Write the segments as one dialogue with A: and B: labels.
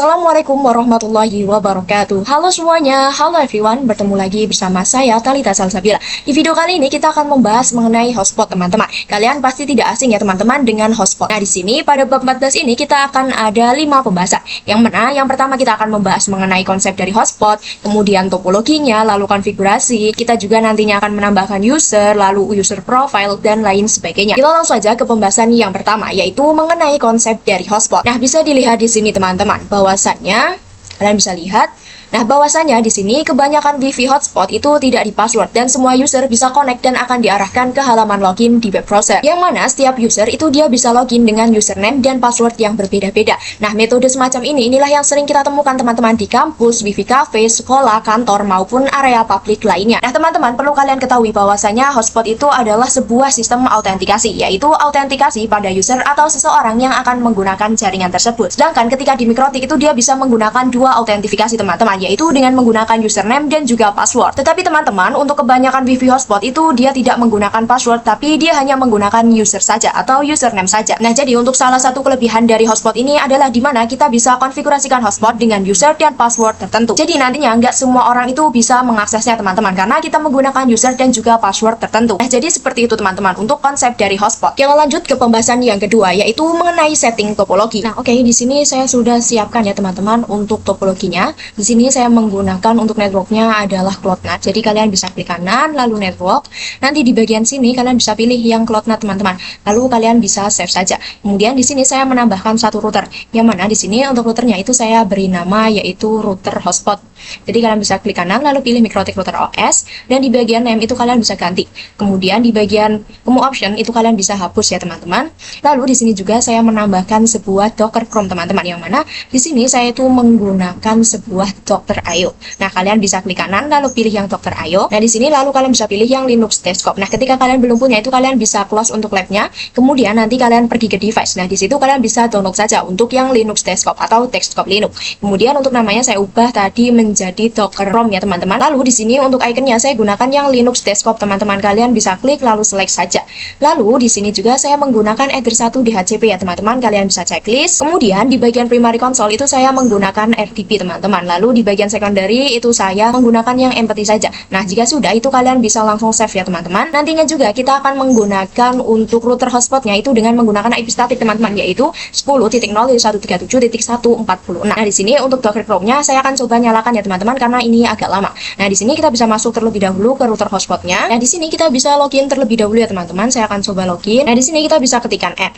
A: Assalamualaikum warahmatullahi wabarakatuh. Halo semuanya, halo everyone. Bertemu lagi bersama saya Talita Salsabila. Di video kali ini kita akan membahas mengenai hotspot, teman-teman. Kalian pasti tidak asing ya teman-teman dengan hotspot. Nah, di sini pada bab 14 ini kita akan ada 5 pembahasan. Yang mana yang pertama kita akan membahas mengenai konsep dari hotspot, kemudian topologinya, lalu konfigurasi. Kita juga nantinya akan menambahkan user, lalu user profile dan lain sebagainya. Kita langsung saja ke pembahasan yang pertama, yaitu mengenai konsep dari hotspot. Nah, bisa dilihat di sini teman-teman, bahwasannya kalian bisa lihat. Nah, bahwasannya di sini kebanyakan Wi-Fi hotspot itu tidak di password dan semua user bisa connect dan akan diarahkan ke halaman login di web browser. Yang mana setiap user itu dia bisa login dengan username dan password yang berbeda-beda. Nah, metode semacam inilah yang sering kita temukan teman-teman di kampus, Wi-Fi cafe, sekolah, kantor maupun area publik lainnya. Nah, teman-teman perlu kalian ketahui bahwasanya hotspot itu adalah sebuah sistem autentikasi, yaitu autentikasi pada user atau seseorang yang akan menggunakan jaringan tersebut. Sedangkan ketika di Mikrotik itu dia bisa menggunakan dua autentifikasi teman-teman, yaitu dengan menggunakan username dan juga password. Tetapi teman-teman, untuk kebanyakan Wi-Fi hotspot itu dia tidak menggunakan password, tapi dia hanya menggunakan user saja atau username saja. Nah, jadi untuk salah satu kelebihan dari hotspot ini adalah di mana kita bisa konfigurasikan hotspot dengan user dan password tertentu. Jadi nantinya nggak semua orang itu bisa mengaksesnya teman-teman, karena kita menggunakan user dan juga password tertentu. Nah, jadi seperti itu teman-teman untuk konsep dari hotspot. Kita lanjut ke pembahasan yang kedua, yaitu mengenai setting topologi. Nah, oke, di sini saya sudah siapkan ya teman-teman untuk topologinya. Di sini saya menggunakan untuk networknya adalah CloudNAT. Jadi kalian bisa klik kanan lalu network. Nanti di bagian sini kalian bisa pilih yang CloudNAT teman-teman. Lalu kalian bisa save saja. Kemudian di sini saya menambahkan satu router. Yang mana di sini untuk routernya itu saya beri nama yaitu router hotspot. Jadi kalian bisa klik kanan lalu pilih Mikrotik router OS dan di bagian name itu kalian bisa ganti. Kemudian di bagian Home option itu kalian bisa hapus ya teman-teman. Lalu di sini juga saya menambahkan sebuah Docker from teman-teman, yang mana di sini saya itu menggunakan sebuah Docker IO. Nah, kalian bisa klik kanan lalu pilih yang Docker IO. Nah, di sini lalu kalian bisa pilih yang Linux desktop. Nah, ketika kalian belum punya itu kalian bisa close untuk labnya. Kemudian nanti kalian pergi ke device. Nah, di situ kalian bisa download saja untuk yang Linux desktop atau desktop Linux. Kemudian untuk namanya saya ubah tadi menjadi Docker ROM ya teman-teman. Lalu di sini untuk ikonnya saya gunakan yang Linux desktop teman-teman. Kalian bisa klik lalu select saja. Lalu di sini juga saya menggunakan Ether 1 DHCP ya teman-teman. Kalian bisa checklist. Kemudian di bagian primary console itu saya menggunakan RDP teman-teman. Lalu di bagian secondary itu saya menggunakan yang empty saja. Nah, jika sudah itu kalian bisa langsung save ya teman-teman. Nantinya juga kita akan menggunakan untuk router hotspotnya itu dengan menggunakan IP static teman-teman, yaitu 10.0.137.1.46. Nah, di sini untuk Docker Chrome-nya saya akan coba nyalakan ya teman-teman karena ini agak lama. Nah, di sini kita bisa masuk terlebih dahulu ke router hotspotnya. Nah, di sini kita bisa login terlebih dahulu ya teman-teman. Saya akan coba login. Nah, di sini kita bisa ketikkan add.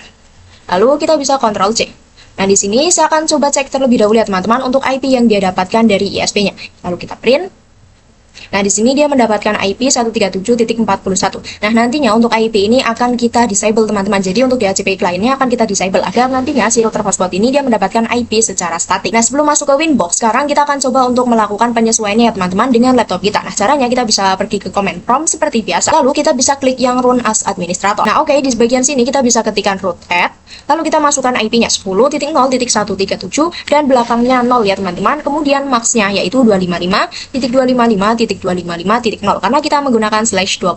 A: Lalu kita bisa Ctrl C. Nah, di sini saya akan coba cek terlebih dahulu ya teman-teman untuk IP yang dia dapatkan dari ISP-nya. Lalu kita print. Nah, di sini dia mendapatkan IP 137.41. Nah, nantinya untuk IP ini akan kita disable teman-teman. Jadi untuk DHCP lainnya akan kita disable agar nantinya si router hotspot ini dia mendapatkan IP secara statik. Nah, sebelum masuk ke Winbox, sekarang kita akan coba untuk melakukan penyesuaiannya ya teman-teman dengan laptop kita. Nah, caranya kita bisa pergi ke command prompt seperti biasa. Lalu kita bisa klik yang run as administrator. Nah, oke, di bagian sini kita bisa ketikkan root add. Lalu kita masukkan IP-nya 10.0.137 dan belakangnya 0 ya teman-teman. Kemudian max-nya yaitu 255.255.255.0 karena kita menggunakan /24.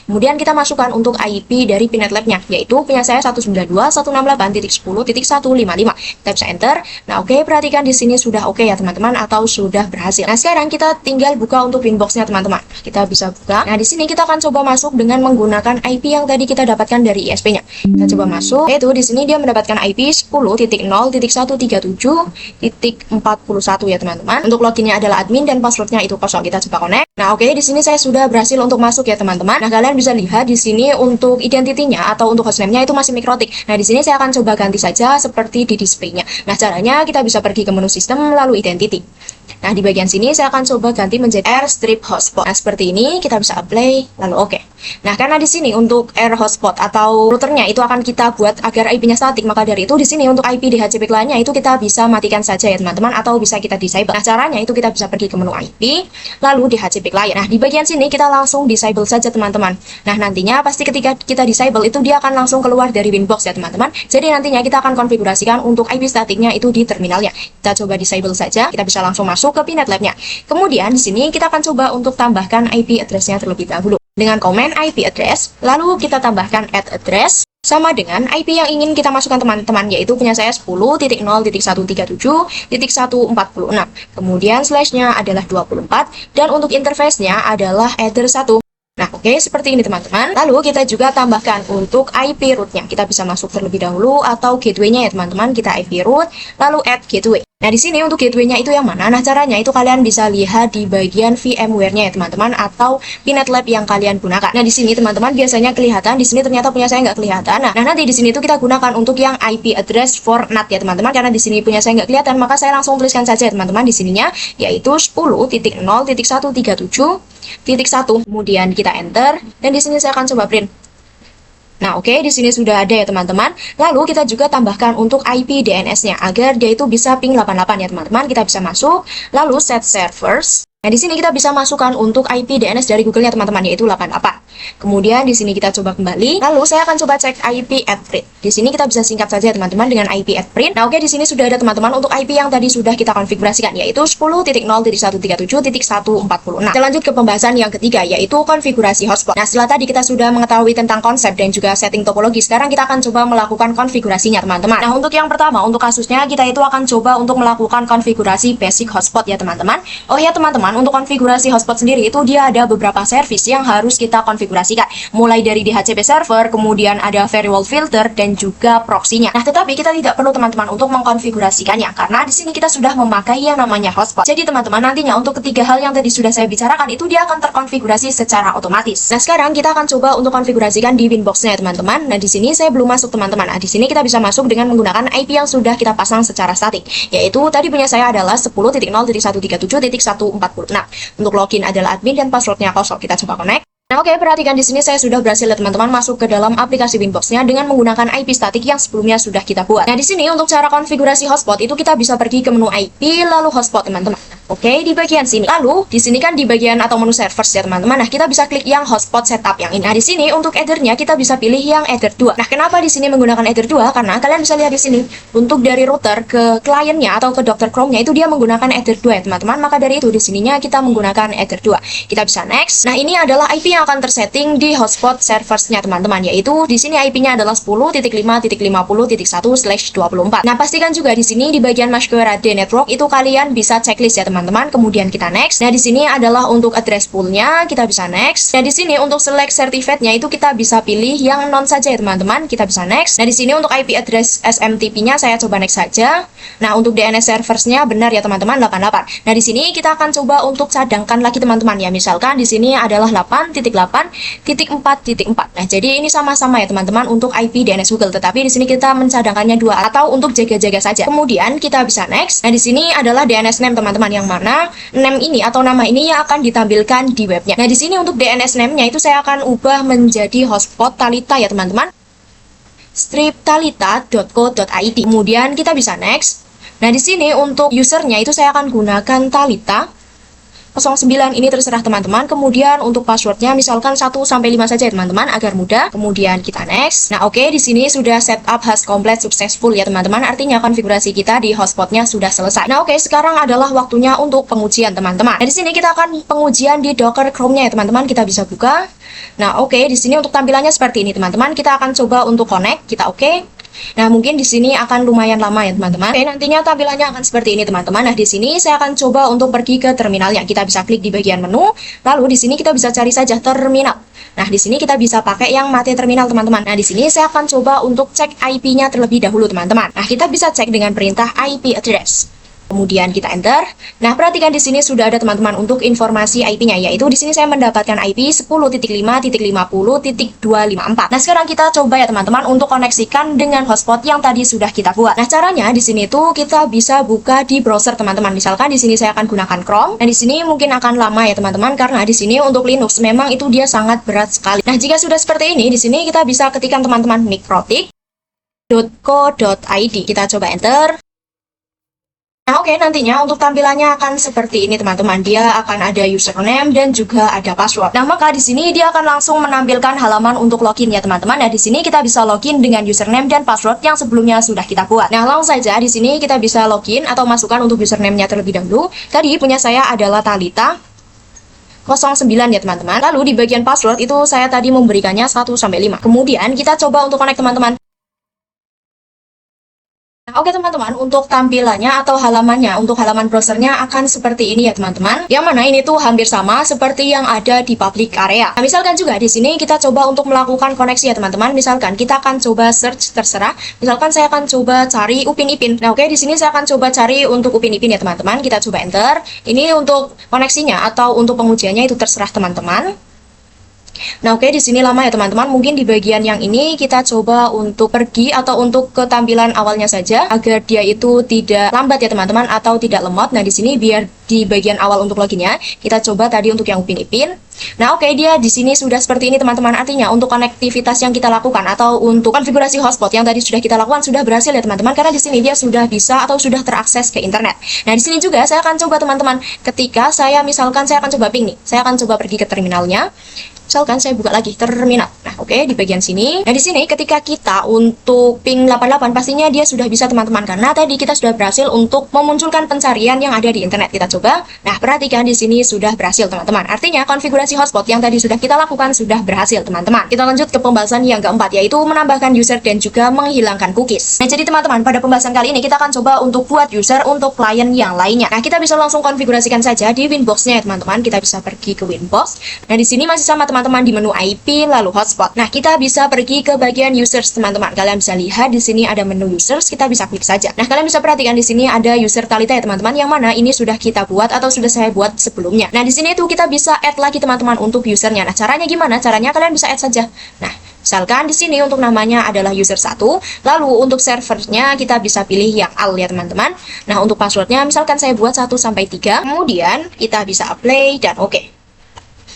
A: Kemudian kita masukkan untuk IP dari Pinet Lab-nya, yaitu punya saya 192.168.10.155. Kita bisa enter. Nah, oke, perhatikan di sini sudah oke ya teman-teman atau sudah berhasil. Nah, sekarang kita tinggal buka untuk Winbox-nya teman-teman. Kita bisa buka. Nah, di sini kita akan coba masuk dengan menggunakan IP yang tadi kita dapatkan dari ISP-nya. Kita coba masuk. Yaitu di sini dia mendapatkan IP 10.0.137.41 ya teman-teman. Untuk loginnya adalah admin dan passwordnya itu kosong. Kita coba connect. Nah, oke, di sini saya sudah berhasil untuk masuk ya teman-teman. Nah, kalian bisa lihat di sini untuk identitinya atau untuk hostname-nya itu masih Mikrotik. Nah, di sini saya akan coba ganti saja seperti di display-nya. Nah, caranya kita bisa pergi ke menu sistem lalu identity. Nah, di bagian sini saya akan coba ganti menjadi Airstrip Hotspot. Nah, seperti ini kita bisa apply lalu oke. Nah, karena di sini untuk Air Hotspot atau routernya itu akan kita buat agar IP-nya statik, maka dari itu di sini untuk IP DHCP lainnya itu kita bisa matikan saja ya teman-teman atau bisa kita disable. Nah, caranya itu kita bisa pergi ke menu IP lalu DHCP client. Nah, di bagian sini kita langsung disable saja teman-teman. Nah, nantinya pasti ketika kita disable itu dia akan langsung keluar dari Winbox ya teman-teman. Jadi nantinya kita akan konfigurasikan untuk IP statiknya itu di terminalnya. Kita coba disable saja. Kita bisa langsung masuk ke Pinet Lab-nya. Kemudian di sini kita akan coba untuk tambahkan IP address-nya terlebih dahulu dengan komen IP address, lalu kita tambahkan add address. sama dengan IP yang ingin kita masukkan teman-teman, yaitu punya saya 10.0.137.1.146. Kemudian slashnya adalah 24 dan untuk interface-nya adalah Ether 1. Nah, oke, seperti ini teman-teman. Lalu kita juga tambahkan untuk IP root-nya. Kita bisa masuk terlebih dahulu atau gateway-nya ya teman-teman. Kita IP root, lalu add gateway. Nah, di sini untuk gateway-nya itu yang mana? Nah, caranya itu kalian bisa lihat di bagian VMware-nya ya teman-teman, atau Pinet Lab yang kalian gunakan. Nah, di sini teman-teman biasanya kelihatan, di sini ternyata punya saya nggak kelihatan. Nah, nanti di sini itu kita gunakan untuk yang IP address for NAT ya teman-teman. Karena di sini punya saya nggak kelihatan, maka saya langsung tuliskan saja ya teman-teman di sininya, yaitu 10.0.137.1. Kemudian kita enter, dan di sini saya akan coba print. Nah, oke, di sini sudah ada ya teman-teman. Lalu kita juga tambahkan untuk IP DNS-nya agar dia itu bisa ping 88 ya teman-teman. Kita bisa masuk, lalu set servers. Nah, di sini kita bisa masukkan untuk IP DNS dari Google-nya teman-teman, yaitu 88. Kemudian di sini kita coba kembali. Lalu saya akan coba cek IP at print. Di sini kita bisa singkat saja teman-teman dengan IP at print. Nah, oke, di sini sudah ada teman-teman untuk IP yang tadi sudah kita konfigurasikan, yaitu 10.0.137.1.46. Kita lanjut ke pembahasan yang ketiga, yaitu konfigurasi hotspot. Nah, setelah tadi kita sudah mengetahui tentang konsep dan juga setting topologi, sekarang kita akan coba melakukan konfigurasinya teman-teman. Nah, untuk yang pertama, untuk kasusnya kita itu akan coba untuk melakukan konfigurasi basic hotspot ya teman-teman. Oh ya teman-teman, untuk konfigurasi hotspot sendiri itu dia ada beberapa service yang harus kita konfigurasikan, mulai dari DHCP server, kemudian ada firewall filter dan juga proxy-nya. Nah, tetapi kita tidak perlu teman-teman untuk mengkonfigurasikannya karena di sini kita sudah memakai yang namanya hotspot. Jadi teman-teman nantinya untuk ketiga hal yang tadi sudah saya bicarakan itu dia akan terkonfigurasi secara otomatis. Nah, sekarang kita akan coba untuk konfigurasikan di Winbox-nya ya teman-teman. Nah, di sini saya belum masuk teman-teman. Nah, di sini kita bisa masuk dengan menggunakan IP yang sudah kita pasang secara statik, yaitu tadi punya saya adalah 10.0.137.1.46. Untuk login adalah admin dan passwordnya kosong. Kita coba connect. Nah, oke, perhatikan di sini saya sudah berhasil ya teman-teman masuk ke dalam aplikasi Winbox-nya dengan menggunakan IP statik yang sebelumnya sudah kita buat. Nah, di sini untuk cara konfigurasi hotspot itu kita bisa pergi ke menu IP lalu hotspot teman-teman. Oke, di bagian sini. Lalu di sini kan di bagian atau menu servers ya teman-teman. Nah, kita bisa klik yang hotspot setup yang ini. Nah, di sini untuk Ether-nya kita bisa pilih yang Ether 2. Nah, kenapa di sini menggunakan Ether 2? Karena kalian bisa lihat di sini untuk dari router ke kliennya atau ke Dr. Chrome-nya itu dia menggunakan Ether 2 ya teman-teman. Maka dari itu di sininya kita menggunakan Ether 2. Kita bisa next. Nah, ini adalah IP yang akan tersetting di hotspot servers-nya teman-teman, yaitu di sini IP-nya adalah 10.5.50.1/24. Nah, pastikan juga di sini di bagian Mashquera D network itu kalian bisa checklist ya teman-teman. Kemudian kita next. Nah, di sini adalah untuk address pool-nya, kita bisa next. Nah, di sini untuk select certificate-nya itu kita bisa pilih yang non saja ya teman-teman. Kita bisa next. Nah, di sini untuk IP address SMTP-nya saya coba next saja. Nah, untuk DNS servers-nya benar ya teman-teman 88. Nah, di sini kita akan coba untuk cadangkan lagi teman-teman ya. Misalkan di sini adalah 8.8.4.4. Nah, jadi ini sama-sama ya teman-teman untuk IP DNS Google, tetapi di sini kita mencadangkannya 2 atau untuk jaga-jaga saja. Kemudian kita bisa next. Nah, di sini adalah DNS name teman-teman, yang mana name ini atau nama ini yang akan ditampilkan di webnya. Nah, di sini untuk DNS name-nya itu saya akan ubah menjadi hotspot Thalita ya teman-teman. stripthalita.co.id. Kemudian kita bisa next. Nah, di sini untuk usernya itu saya akan gunakan Thalita 09, ini terserah teman-teman. Kemudian untuk passwordnya misalkan 1 sampai 5 saja teman-teman agar mudah. Kemudian kita next. Nah, oke, di sini sudah setup has complete successful ya teman-teman. Artinya konfigurasi kita di hotspotnya sudah selesai. Nah, oke, sekarang adalah waktunya untuk pengujian teman-teman. Nah, di sini kita akan pengujian di Docker Chrome-nya ya teman-teman. Kita bisa buka. Nah, oke, di sini untuk tampilannya seperti ini teman-teman. Kita akan coba untuk connect. Kita oke. Nah, mungkin di sini akan lumayan lama ya teman-teman. Oke, nantinya tampilannya akan seperti ini teman-teman. Nah, di sini saya akan coba untuk pergi ke terminalnya. Kita bisa klik di bagian menu. Lalu di sini kita bisa cari saja terminal. Nah, di sini kita bisa pakai yang mate terminal teman-teman. Nah, di sini saya akan coba untuk cek IP-nya terlebih dahulu teman-teman. Nah, kita bisa cek dengan perintah IP address. Kemudian kita enter. Nah, perhatikan di sini sudah ada teman-teman untuk informasi IP-nya, yaitu di sini saya mendapatkan IP 10.5.50.254. Nah, sekarang kita coba ya teman-teman untuk koneksikan dengan hotspot yang tadi sudah kita buat. Nah, caranya di sini tuh kita bisa buka di browser teman-teman. Misalkan di sini saya akan gunakan Chrome. Nah, di sini mungkin akan lama ya teman-teman karena di sini untuk Linux memang itu dia sangat berat sekali. Nah, jika sudah seperti ini, di sini kita bisa ketikkan teman-teman mikrotik.co.id. Kita coba enter. Nah, oke, nantinya untuk tampilannya akan seperti ini teman-teman. Dia akan ada username dan juga ada password. Nah, maka di sini dia akan langsung menampilkan halaman untuk login ya teman-teman. Nah, di sini kita bisa login dengan username dan password yang sebelumnya sudah kita buat. Nah, langsung saja di sini kita bisa login atau masukkan untuk username-nya terlebih dahulu. Tadi punya saya adalah Thalita 09 ya teman-teman. Lalu di bagian password itu saya tadi memberikannya 1 sampai 5. Kemudian kita coba untuk connect teman-teman. Nah, oke teman-teman, untuk tampilannya atau halamannya, untuk halaman browsernya akan seperti ini ya teman-teman. Yang mana ini tuh hampir sama seperti yang ada di public area. Nah, misalkan juga di sini kita coba untuk melakukan koneksi ya teman-teman. Misalkan kita akan coba search terserah. Misalkan saya akan coba cari Upin Ipin. Nah, oke di sini saya akan coba cari untuk Upin Ipin ya teman-teman. Kita coba enter. Ini untuk koneksinya atau untuk pengujiannya itu terserah teman-teman. Nah, oke di sini lama ya teman-teman. Mungkin di bagian yang ini kita coba untuk pergi atau untuk ke tampilan awalnya saja agar dia itu tidak lambat ya teman-teman atau tidak lemot. Nah, di sini biar di bagian awal untuk loginnya kita coba tadi untuk yang Upin Ipin. Nah, oke dia di sini sudah seperti ini teman-teman. Artinya untuk konektivitas yang kita lakukan atau untuk konfigurasi hotspot yang tadi sudah kita lakukan sudah berhasil ya teman-teman, karena di sini dia sudah bisa atau sudah terakses ke internet. Nah, di sini juga saya akan coba teman-teman, ketika saya misalkan saya akan coba ping nih. Saya akan coba pergi ke terminalnya. Misalkan saya buka lagi terminal. Nah, oke di bagian sini. Nah, di sini ketika kita untuk ping 88 pastinya dia sudah bisa teman-teman, karena tadi kita sudah berhasil untuk memunculkan pencarian yang ada di internet. Kita coba. Nah, perhatikan di sini sudah berhasil teman-teman. Artinya konfigurasi hotspot yang tadi sudah kita lakukan sudah berhasil teman-teman. Kita lanjut ke pembahasan yang keempat, yaitu menambahkan user dan juga menghilangkan cookies. Nah, jadi teman-teman pada pembahasan kali ini kita akan coba untuk buat user untuk klien yang lainnya. Nah, kita bisa langsung konfigurasikan saja di Winbox-nya ya teman-teman. Kita bisa pergi ke Winbox. Nah, di sini masih sama teman-teman di menu IP lalu hotspot. Nah, kita bisa pergi ke bagian users teman-teman. Kalian bisa lihat di sini ada menu users, kita bisa klik saja. Nah, kalian bisa perhatikan di sini ada user Talita ya teman-teman, yang mana ini sudah kita buat atau sudah saya buat sebelumnya. Nah, di sini tuh kita bisa add lagi teman-teman untuk usernya. Nah, caranya gimana? Caranya kalian bisa add saja. Nah, misalkan di sini untuk namanya adalah user 1, lalu untuk servernya kita bisa pilih yang al ya teman-teman. Nah, untuk passwordnya misalkan saya buat 1 sampai 3, kemudian kita bisa apply dan oke.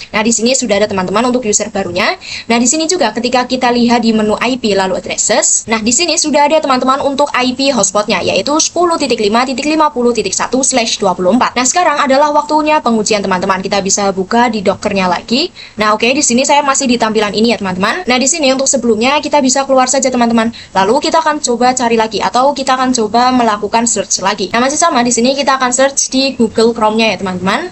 A: Nah, di sini sudah ada teman-teman untuk user barunya. Nah, di sini juga ketika kita lihat di menu IP lalu addresses, nah di sini sudah ada teman-teman untuk IP hotspotnya, yaitu 10.5.50.1/24. Nah, sekarang adalah waktunya pengujian teman-teman. Kita bisa buka di Dockernya lagi. Nah, oke di sini saya masih di tampilan ini ya teman-teman. Nah, di sini untuk sebelumnya kita bisa keluar saja teman-teman. Lalu kita akan coba cari lagi atau kita akan coba melakukan search lagi. Nah, masih sama di sini kita akan search di Google Chrome-nya ya teman-teman.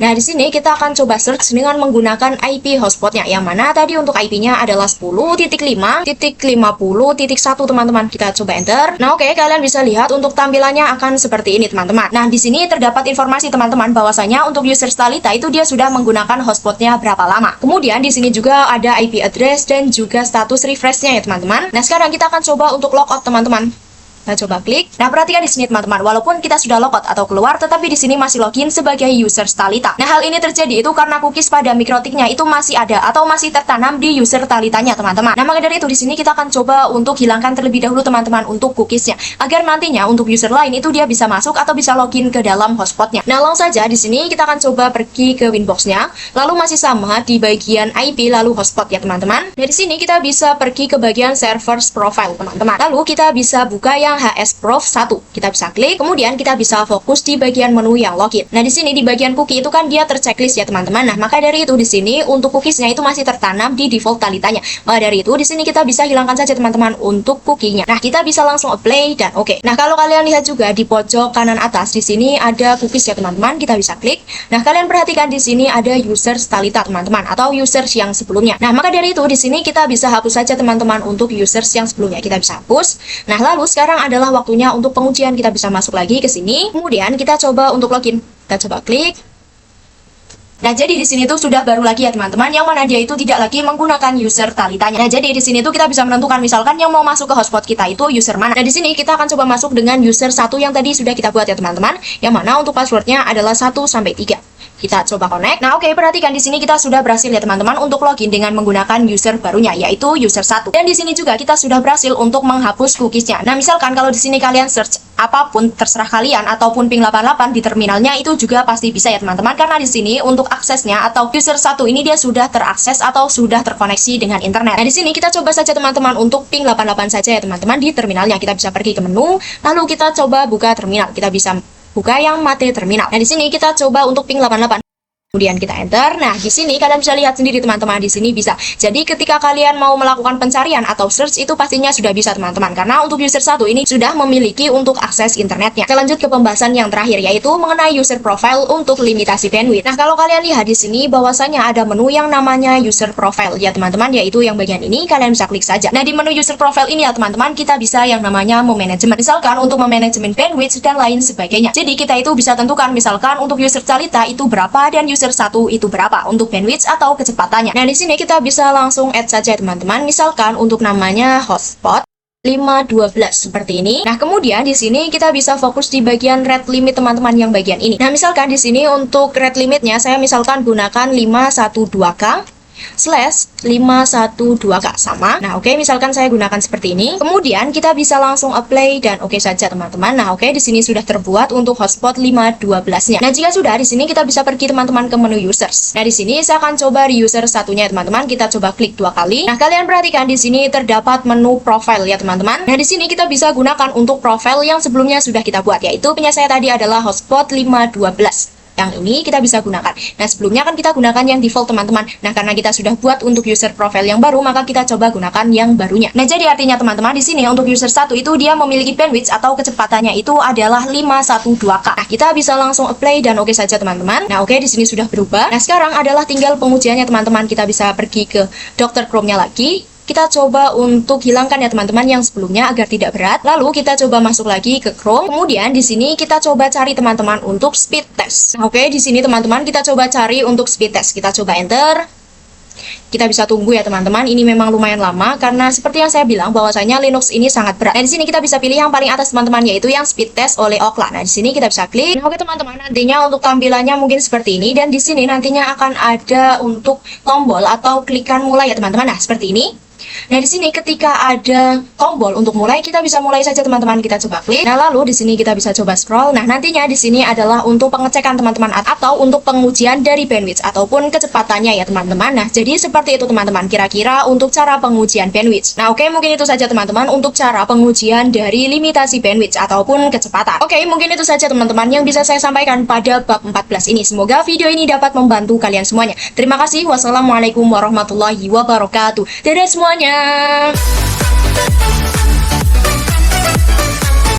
A: Nah, di sini kita akan coba search dengan menggunakan IP hotspotnya, yang mana tadi untuk IP-nya adalah 10.5.50.1 teman-teman. Kita coba enter. Nah, oke, kalian bisa lihat untuk tampilannya akan seperti ini teman-teman. Nah, di sini terdapat informasi teman-teman bahwasanya untuk user Talita itu dia sudah menggunakan hotspotnya berapa lama. Kemudian di sini juga ada IP address dan juga status refresh-nya ya teman-teman. Nah, sekarang kita akan coba untuk logout teman-teman. Kita coba klik. Nah, perhatikan di sini teman-teman, walaupun kita sudah logout atau keluar, tetapi di sini masih login sebagai user Talita. Nah, hal ini terjadi itu karena cookies pada mikrotiknya itu masih ada atau masih tertanam di user Talitanya, teman-teman. Nah, maka dari itu di sini kita akan coba untuk hilangkan terlebih dahulu teman-teman untuk cookiesnya, agar nantinya untuk user lain itu dia bisa masuk atau bisa login ke dalam hotspotnya. Nah, langsung saja di sini kita akan coba pergi ke Winbox-nya, lalu masih sama di bagian IP lalu hotspot ya teman-teman. Dari sini kita bisa pergi ke bagian servers profile teman-teman. Lalu kita bisa buka yang HS-Prof 1. Kita bisa klik, kemudian kita bisa fokus di bagian menu yang login. Nah, di sini di bagian cookie itu kan dia terchecklist ya teman-teman. Nah, maka dari itu di sini untuk cookiesnya itu masih tertanam di default Talitanya. Maka dari itu di sini kita bisa hilangkan saja teman-teman untuk cookie-nya. Nah, kita bisa langsung apply dan oke. Nah, kalau kalian lihat juga di pojok kanan atas di sini ada cookies ya teman-teman. Kita bisa klik. Nah, kalian perhatikan di sini ada user Talita teman-teman atau users yang sebelumnya. Nah, maka dari itu di sini kita bisa hapus saja teman-teman untuk users yang sebelumnya. Kita bisa hapus. Nah, lalu sekarang adalah waktunya untuk pengujian. Kita bisa masuk lagi ke sini. Kemudian kita coba untuk login. Kita coba klik. Nah, jadi di sini tuh sudah baru lagi ya teman-teman, yang mana dia itu tidak lagi menggunakan user Talitanya. Nah, jadi di sini tuh kita bisa menentukan misalkan yang mau masuk ke hotspot kita itu user mana. Nah, di sini kita akan coba masuk dengan user 1 yang tadi sudah kita buat ya teman-teman, yang mana untuk passwordnya adalah 1 sampai 3. Kita coba connect. Nah, oke, perhatikan di sini kita sudah berhasil ya teman-teman untuk login dengan menggunakan user barunya, yaitu user 1. Dan di sini juga kita sudah berhasil untuk menghapus cookiesnya. Nah, misalkan kalau di sini kalian search apapun terserah kalian ataupun ping 88 di terminalnya itu juga pasti bisa ya teman-teman, karena di sini untuk aksesnya atau user 1 ini dia sudah terakses atau sudah terkoneksi dengan internet. Nah, di sini kita coba saja teman-teman untuk ping 88 saja ya teman-teman di terminalnya. Kita bisa pergi ke menu, lalu kita coba buka terminal. Kita bisa buka yang mati terminal. Nah, di sini kita coba untuk ping 88. Kemudian kita enter. Nah, di sini kalian bisa lihat sendiri teman-teman, di sini bisa. Jadi ketika kalian mau melakukan pencarian atau search itu pastinya sudah bisa teman-teman. Karena untuk user 1 ini sudah memiliki untuk akses internetnya. Kita lanjut ke pembahasan yang terakhir, yaitu mengenai user profile untuk limitasi bandwidth. Nah, kalau kalian lihat di sini bahwasanya ada menu yang namanya user profile ya teman-teman, yaitu yang bagian ini kalian bisa klik saja. Nah, di menu user profile ini ya teman-teman, kita bisa yang namanya memanajemen. Misalkan untuk memanajemen bandwidth dan lain sebagainya. Jadi kita itu bisa tentukan misalkan untuk user Calita itu berapa dan user 1 itu berapa untuk bandwidth atau kecepatannya. Nah, di sini kita bisa langsung add saja teman-teman. Misalkan untuk namanya hotspot 512 seperti ini. Nah, kemudian di sini kita bisa fokus di bagian rate limit teman-teman yang bagian ini. Nah, misalkan di sini untuk rate limitnya saya misalkan gunakan 512K /512K sama. Nah, oke, misalkan saya gunakan seperti ini. Kemudian kita bisa langsung apply dan oke saja teman-teman. Nah, oke, di sini sudah terbuat untuk hotspot 512-nya. Nah, jika sudah di sini kita bisa pergi teman-teman ke menu users. Nah, di sini saya akan coba di user satunya teman-teman. Kita coba klik 2 kali. Nah, kalian perhatikan di sini terdapat menu profile ya teman-teman. Nah, di sini kita bisa gunakan untuk profile yang sebelumnya sudah kita buat, yaitu punya saya tadi adalah hotspot 512. Yang ini kita bisa gunakan. Nah, sebelumnya kan kita gunakan yang default teman-teman. Nah, karena kita sudah buat untuk user profile yang baru, maka kita coba gunakan yang barunya. Nah, jadi artinya teman-teman di sini untuk user 1 itu dia memiliki bandwidth atau kecepatannya itu adalah 512K. Nah, kita bisa langsung apply dan oke saja teman-teman. Nah, oke, di sini sudah berubah. Nah, sekarang adalah tinggal pengujiannya teman-teman. Kita bisa pergi ke Dr. Chrome-nya lagi. Kita coba untuk hilangkan ya teman-teman yang sebelumnya agar tidak berat. Lalu kita coba masuk lagi ke Chrome. Kemudian di sini kita coba cari teman-teman untuk speed test. Nah, oke, di sini teman-teman kita coba cari untuk speed test. Kita coba enter. Kita bisa tunggu ya teman-teman. Ini memang lumayan lama karena seperti yang saya bilang bahwasanya Linux ini sangat berat. Nah, di sini kita bisa pilih yang paling atas teman-teman, yaitu yang speed test oleh Ookla. Nah, di sini kita bisa klik. Nah, oke teman-teman, nantinya untuk tampilannya mungkin seperti ini dan di sini nantinya akan ada untuk tombol atau klikan mulai ya teman-teman. Nah, seperti ini. Nah, di sini ketika ada tombol untuk mulai, kita bisa mulai saja teman-teman. Kita coba klik. Nah, lalu di sini kita bisa coba scroll. Nah, nantinya di sini adalah untuk pengecekan teman-teman atau untuk pengujian dari bandwidth ataupun kecepatannya ya teman-teman. Nah, jadi seperti itu teman-teman kira-kira untuk cara pengujian bandwidth. Nah, oke, mungkin itu saja teman-teman untuk cara pengujian dari limitasi bandwidth ataupun kecepatan. Oke, mungkin itu saja teman-teman yang bisa saya sampaikan pada bab 14 ini. Semoga video ini dapat membantu kalian semuanya. Terima kasih. Wassalamualaikum warahmatullahi wabarakatuh. Dadah semuanya.